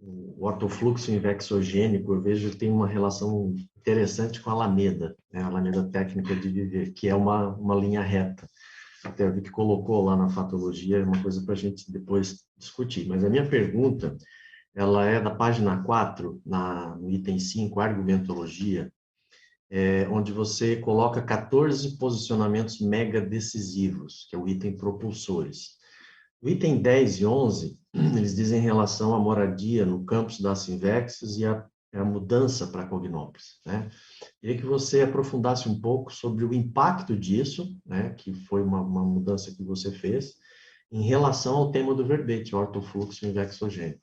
o ortofluxo invexogênico, eu vejo que tem uma relação interessante com a Alameda, né? A Alameda técnica de viver, que é uma linha reta. Até eu vi que colocou lá na fatologia, é uma coisa para a gente depois discutir. Mas a minha pergunta, ela é da página 4, no item 5, argumentologia, onde você coloca 14 posicionamentos mega decisivos, que é o item propulsores. O item 10 e 11, eles dizem em relação à moradia no campus da Sinvexis e a mudança para Cognópolis, né? Queria que você aprofundasse um pouco sobre o impacto disso, né, que foi uma mudança que você fez, em relação ao tema do verbete, ortofluxo invexogênico.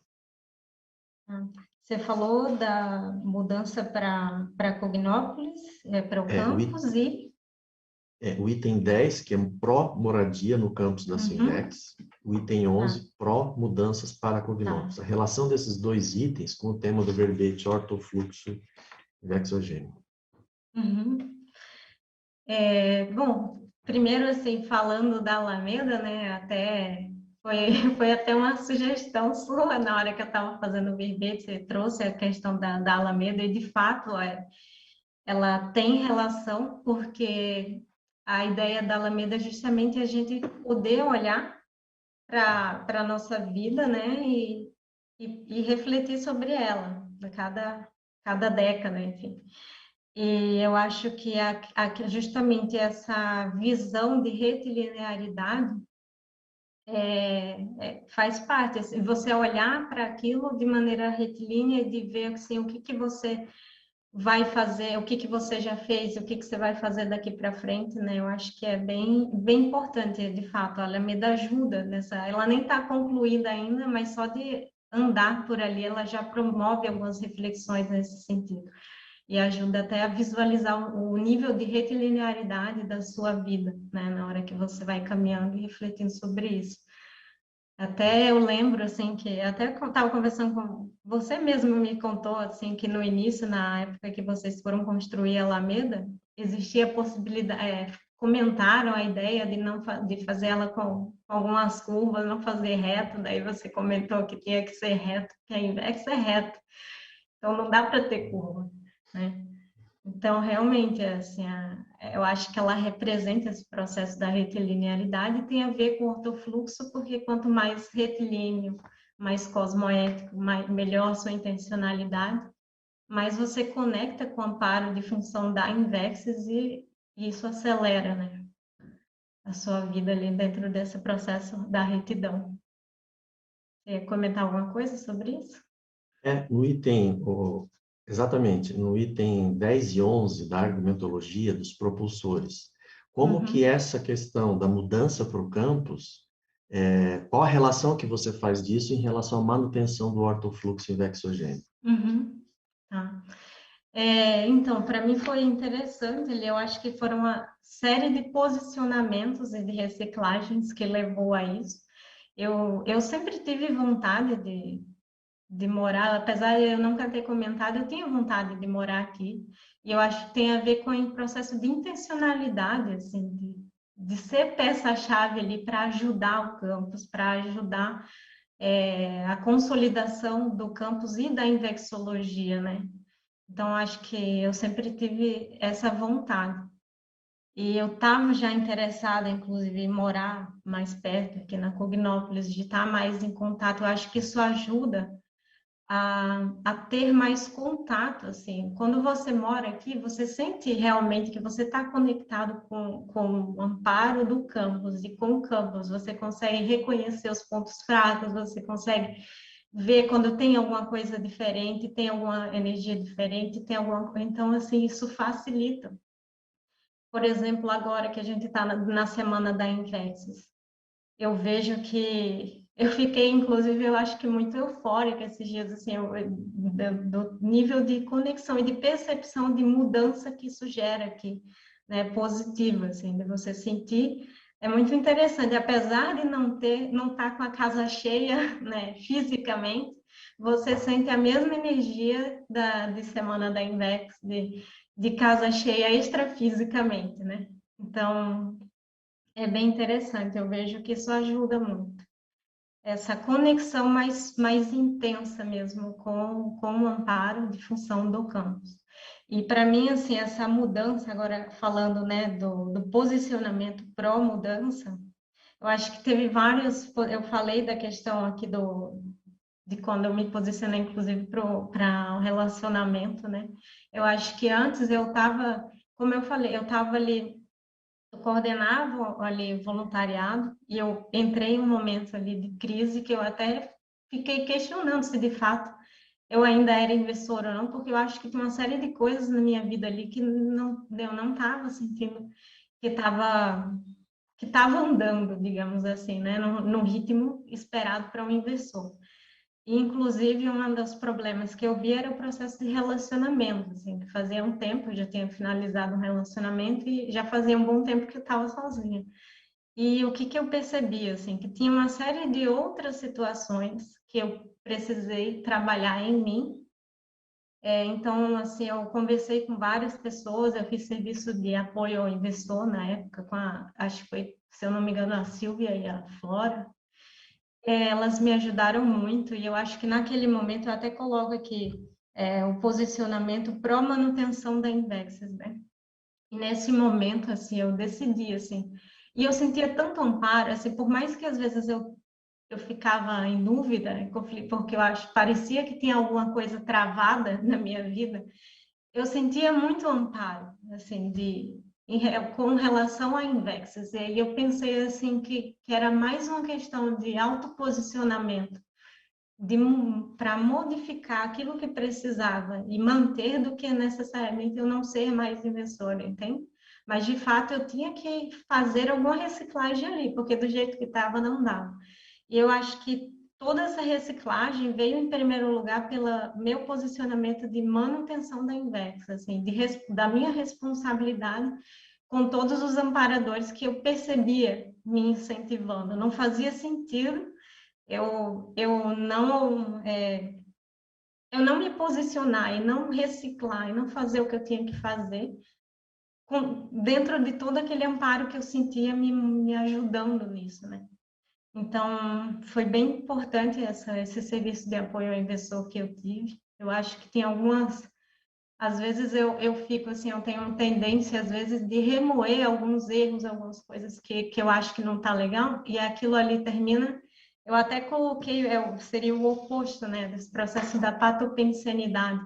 Você falou da mudança para Cognópolis, para o campus e... O item 10, que é pró-moradia no campus da Sinvex, o item 11, pró-mudanças para Cognópolis. A relação desses dois itens com o tema do verbete ortofluxo invexogênico. Bom, primeiro, assim, falando da Alameda, né, foi até uma sugestão sua na hora que eu estava fazendo o verbete, você trouxe a questão da Alameda, e de fato ela tem relação, porque a ideia da Alameda é justamente a gente poder olhar para a nossa vida, né, e refletir sobre ela, cada década, enfim. E eu acho que justamente essa visão de retilinearidade faz parte. Assim, você olhar para aquilo de maneira retilínea e de ver assim, o que você vai fazer, o que você já fez, o que você vai fazer daqui para frente, né? Eu acho que é bem importante, de fato. A Alameda ajuda nessa. Ela nem está concluída ainda, mas só de andar por ali, ela já promove algumas reflexões nesse sentido. E ajuda até a visualizar o nível de retilinearidade da sua vida, né? Na hora que você vai caminhando e refletindo sobre isso. Até eu lembro, assim, que até eu estava conversando com você mesmo, me contou, assim, que no início, na época que vocês foram construir a Alameda, existia a possibilidade, comentaram a ideia de fazer ela com algumas curvas, não fazer reto, daí você comentou que tinha que ser reto, que a Invex é reto, então não dá para ter curva, né? Então, realmente, assim, eu acho que ela representa esse processo da retilinearidade e tem a ver com o ortofluxo, porque quanto mais retilíneo, mais cosmoético, melhor a sua intencionalidade, mais você conecta com o amparo de função da Invexis e isso acelera, né, a sua vida ali dentro desse processo da retidão. Você ia comentar alguma coisa sobre isso? No item, exatamente, no item 10 e 11 da argumentologia dos propulsores, como que essa questão da mudança para o campus, qual a relação que você faz disso em relação à manutenção do ortofluxo invexogênico? Tá. Então, para mim foi interessante, eu acho que foram uma série de posicionamentos e de reciclagens que levou a isso. Eu sempre tive vontade de morar, apesar de eu nunca ter comentado, eu tinha vontade de morar aqui. E eu acho que tem a ver com o processo de intencionalidade, assim, de ser peça-chave ali para ajudar o campus, para ajudar a consolidação do campus e da invexologia, né? Então, acho que eu sempre tive essa vontade. E eu estava já interessada, inclusive, em morar mais perto, aqui na Cognópolis, de estar mais em contato. Eu acho que isso ajuda a ter mais contato, assim. Quando você mora aqui, você sente realmente que você está conectado com o amparo do campus e com o campus. Você consegue reconhecer os pontos fracos, você consegue ver quando tem alguma coisa diferente, tem alguma energia diferente, tem alguma... Então, assim, isso facilita. Por exemplo, agora que a gente está na semana da Invexis, eu vejo que eu fiquei, inclusive, eu acho que muito eufórica esses dias, assim, do nível de conexão e de percepção de mudança que isso gera aqui, né, positiva, assim, de você sentir. É muito interessante, apesar de não estar com a casa cheia, né, fisicamente, você sente a mesma energia de semana da Invex, de casa cheia extrafisicamente, né? Então, é bem interessante, eu vejo que isso ajuda muito. essa conexão mais intensa mesmo com o amparo de função do campus. E para mim, assim, essa mudança, agora falando, né, do posicionamento pró-mudança, eu acho que teve vários, eu falei da questão aqui de quando eu me posicionei, inclusive, para o relacionamento, né? Eu acho que antes eu estava, como eu falei, eu estava ali, eu coordenava ali voluntariado, e eu entrei em um momento ali de crise que eu até fiquei questionando se de fato eu ainda era investidora ou não, porque eu acho que tinha uma série de coisas na minha vida ali que eu não estava sentindo que estava andando, digamos assim, né, no ritmo esperado para um investidor. E, inclusive, um dos problemas que eu vi era o processo de relacionamento, assim, que fazia um tempo, eu já tinha finalizado um relacionamento e já fazia um bom tempo que eu estava sozinha. E o que que eu percebi, assim, que tinha uma série de outras situações que eu precisei trabalhar em mim. Então, assim, eu conversei com várias pessoas, eu fiz serviço de apoio ao investidor na época, acho que foi, se eu não me engano, a Silvia e a Flora. Elas me ajudaram muito e eu acho que naquele momento eu até coloco aqui o posicionamento pró-manutenção da Invexis, né? E nesse momento, assim, eu decidi, assim, e eu sentia tanto amparo, assim, por mais que às vezes eu ficava em dúvida, em conflito, porque eu acho, parecia que tinha alguma coisa travada na minha vida, eu sentia muito amparo, assim, com relação à Invexis. E aí eu pensei, assim, que era mais uma questão de autoposicionamento, para modificar aquilo que precisava e manter do que necessariamente eu não ser mais investidora, entende? Mas, de fato, eu tinha que fazer alguma reciclagem ali, porque do jeito que estava, não dava. E eu acho que toda essa reciclagem veio, em primeiro lugar, pelo meu posicionamento de manutenção da Invex, assim, da minha responsabilidade com todos os amparadores que eu percebia me incentivando. Não fazia sentido eu não me posicionar e não reciclar e não fazer o que eu tinha que fazer dentro de todo aquele amparo que eu sentia me ajudando nisso, né? Então, foi bem importante esse serviço de apoio ao investidor que eu tive. Eu acho que tem algumas, às vezes eu fico assim, eu tenho uma tendência, às vezes, de remoer alguns erros, algumas coisas que eu acho que não está legal, e aquilo ali termina. Eu até coloquei, seria o oposto, né, desse processo da patopensenidade,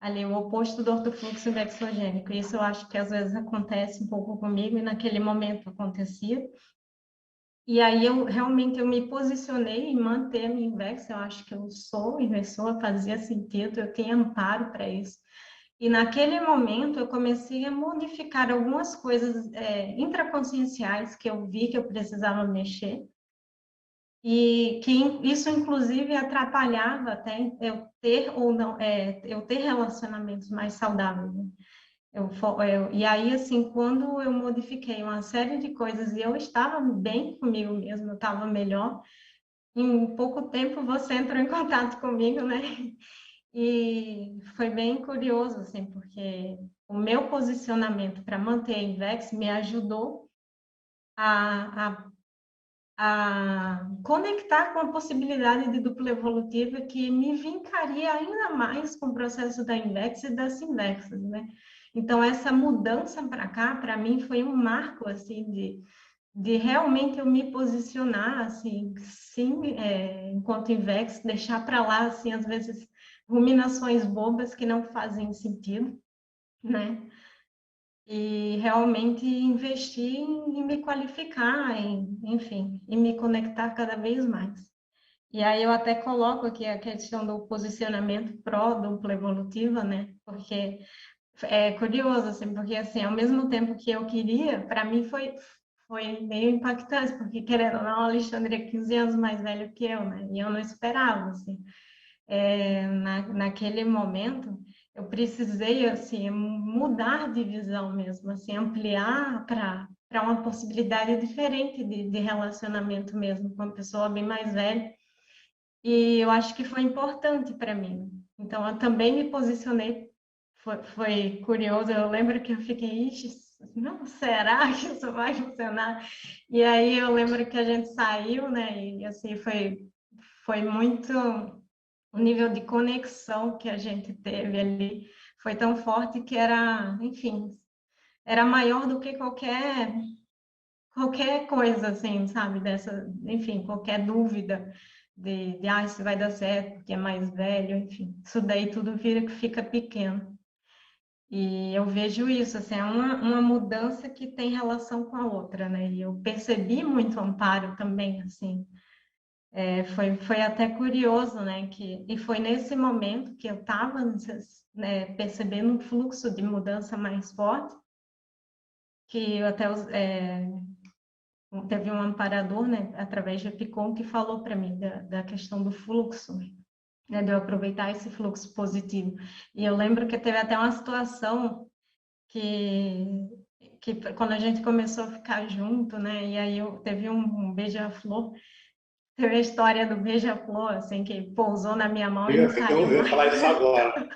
ali, o oposto do ortofluxo vexogênico. Isso eu acho que às vezes acontece um pouco comigo, e naquele momento acontecia. E aí eu realmente eu me posicionei em manter a minha Invex, eu acho que eu sou inversora, fazia sentido, eu tenho amparo para isso. E naquele momento eu comecei a modificar algumas coisas intraconscienciais que eu vi que eu precisava mexer, e que isso inclusive atrapalhava até eu ter ou não, eu ter relacionamentos mais saudáveis, né? E aí, assim, quando eu modifiquei uma série de coisas e eu estava bem comigo mesma, eu estava melhor, em pouco tempo você entrou em contato comigo, né? E foi bem curioso, assim, porque o meu posicionamento para manter a Invex me ajudou a, a conectar com a possibilidade de dupla evolutiva que me vincaria ainda mais com o processo da Invex e das Invexes, né? Então, essa mudança para cá, para mim, foi um marco, assim, de realmente eu me posicionar, assim, sim, enquanto Invex, deixar para lá, assim, às vezes, ruminações bobas que não fazem sentido, né? E realmente investir em me qualificar, enfim, e me conectar cada vez mais. E aí eu até coloco aqui a questão do posicionamento pró-dupla evolutiva, né? Porque é curioso, assim, porque, assim, ao mesmo tempo que eu queria, para mim foi meio impactante, porque, querendo ou não, o Alexandre é 15 anos mais velho que eu, né? E eu não esperava, assim. Naquele momento, eu precisei, assim, mudar de visão mesmo, assim, ampliar para uma possibilidade diferente de relacionamento mesmo, com uma pessoa bem mais velha. E eu acho que foi importante para mim. Então, eu também me posicionei, foi curioso, eu lembro que eu fiquei, ixi, não, será que isso vai funcionar? E aí eu lembro que a gente saiu, né, e assim, foi foi muito... O nível de conexão que a gente teve ali foi tão forte que era, enfim, era maior do que qualquer coisa, assim, sabe? Dessa, enfim, qualquer dúvida de se vai dar certo, porque é mais velho, enfim. Isso daí tudo fica pequeno. E eu vejo isso, assim, é uma mudança que tem relação com a outra, né? E eu percebi muito amparo também, assim. Foi até curioso, né? E foi nesse momento que eu estava, né, percebendo um fluxo de mudança mais forte, que eu até teve um amparador, né, através de Epicom, que falou para mim da questão do fluxo, né, de eu aproveitar esse fluxo positivo. E eu lembro que teve até uma situação que quando a gente começou a ficar junto, né, e aí teve um beija-flor, teve a história do beija-flor, assim, que pousou na minha mão e não saiu Eu ia falar mais. isso agora.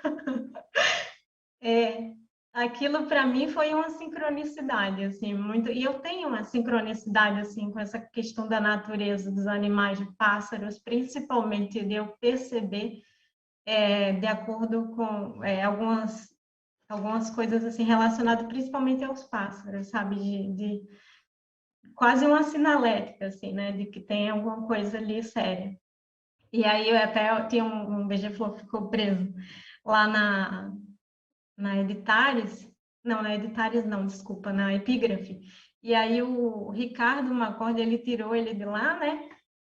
É, aquilo para mim foi uma sincronicidade, assim, muito. E eu tenho uma sincronicidade, assim, com essa questão da natureza, dos animais, de pássaros, principalmente de eu perceber, de acordo com algumas coisas, assim, relacionadas principalmente aos pássaros, sabe? De quase uma sinalética, assim, né? De que tem alguma coisa ali séria. E aí eu até tinha um beija-flor que ficou preso lá na Editares, não, na Editares não, desculpa, na Epígrafe. E aí o Ricardo Macorde, ele tirou ele de lá, né?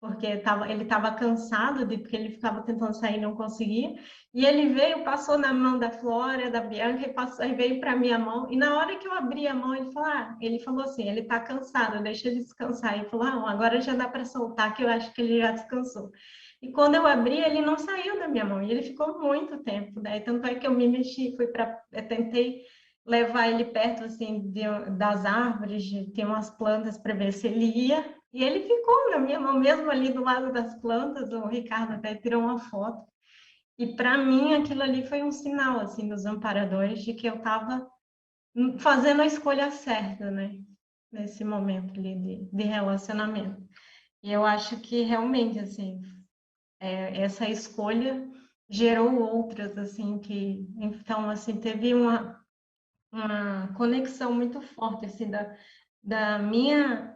Porque ele estava cansado, porque ele ficava tentando sair e não conseguia. E ele veio, passou na mão da Flora, da Bianca, e veio para minha mão. E na hora que eu abri a mão, ele falou assim, ele está cansado, deixa ele descansar. Ele falou, ah, agora já dá para soltar, que eu acho que ele já descansou. E quando eu abri, ele não saiu da minha mão, e ele ficou muito tempo, né? Tanto é que eu me mexi, tentei levar ele perto, assim, das árvores, tem umas plantas para ver se ele ia, e ele ficou na minha mão, mesmo ali do lado das plantas. O Ricardo até tirou uma foto. E para mim aquilo ali foi um sinal, assim, dos amparadores, de que eu estava fazendo a escolha certa, né? Nesse momento ali de relacionamento. E eu acho que realmente, assim, essa escolha gerou outras, assim, então, assim, teve uma conexão muito forte, assim, da minha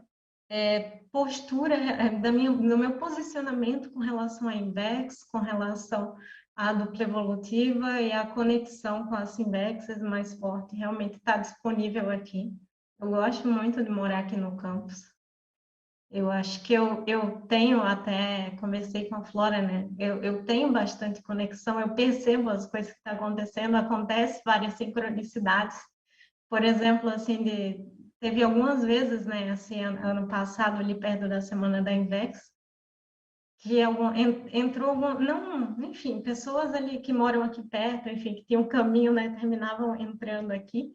postura, do meu posicionamento com relação à Invex, com relação à dupla evolutiva e a conexão com as Invexes mais forte, realmente está disponível aqui. Eu gosto muito de morar aqui no campus. Eu acho que eu tenho até, conversei com a Flora, né? Eu tenho bastante conexão, eu percebo as coisas que estão acontecendo, acontece várias sincronicidades. Por exemplo, assim, teve algumas vezes, né, assim, ano passado, ali perto da semana da Invex, que entrou, não, enfim, pessoas ali que moram aqui perto, enfim, que tinham um caminho, né, terminavam entrando aqui.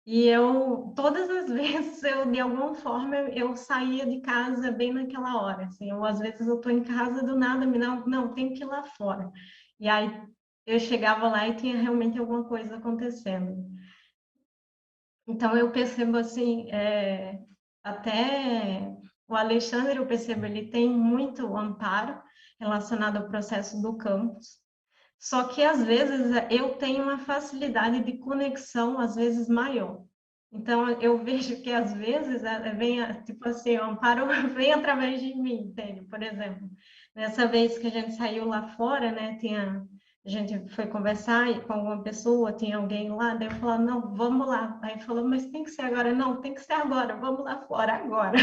E todas as vezes, de alguma forma, eu saía de casa bem naquela hora, assim, ou às vezes eu estou em casa do nada, não, tem que ir lá fora. E aí eu chegava lá e tinha realmente alguma coisa acontecendo. Então eu percebo assim, até o Alexandre, eu percebo, ele tem muito amparo relacionado ao processo do campus. Só que às vezes eu tenho uma facilidade de conexão, às vezes maior. Então eu vejo que às vezes vem, tipo assim, o amparo vem através de mim, entende? Por exemplo, nessa vez que a gente saiu lá fora, né, a gente foi conversar com alguma pessoa, tinha alguém lá, daí eu falava, não, vamos lá. Aí falou, mas tem que ser agora? Não, tem que ser agora, vamos lá fora agora.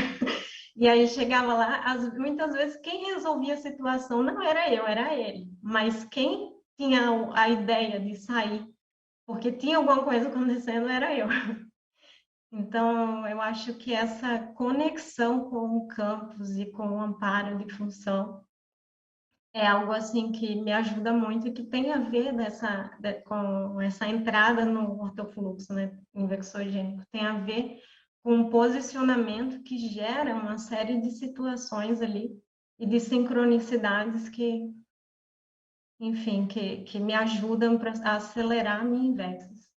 E aí chegava lá, muitas vezes quem resolvia a situação não era eu, era ele. Mas quem tinha a ideia de sair, porque tinha alguma coisa acontecendo, era eu. Então, eu acho que essa conexão com o campus e com o amparo de função é algo assim que me ajuda muito e que tem a ver com essa entrada no ortofluxo, né, inversogênico, tem a ver com um posicionamento que gera uma série de situações ali e de sincronicidades que, enfim, que me ajudam a acelerar a minha inversas.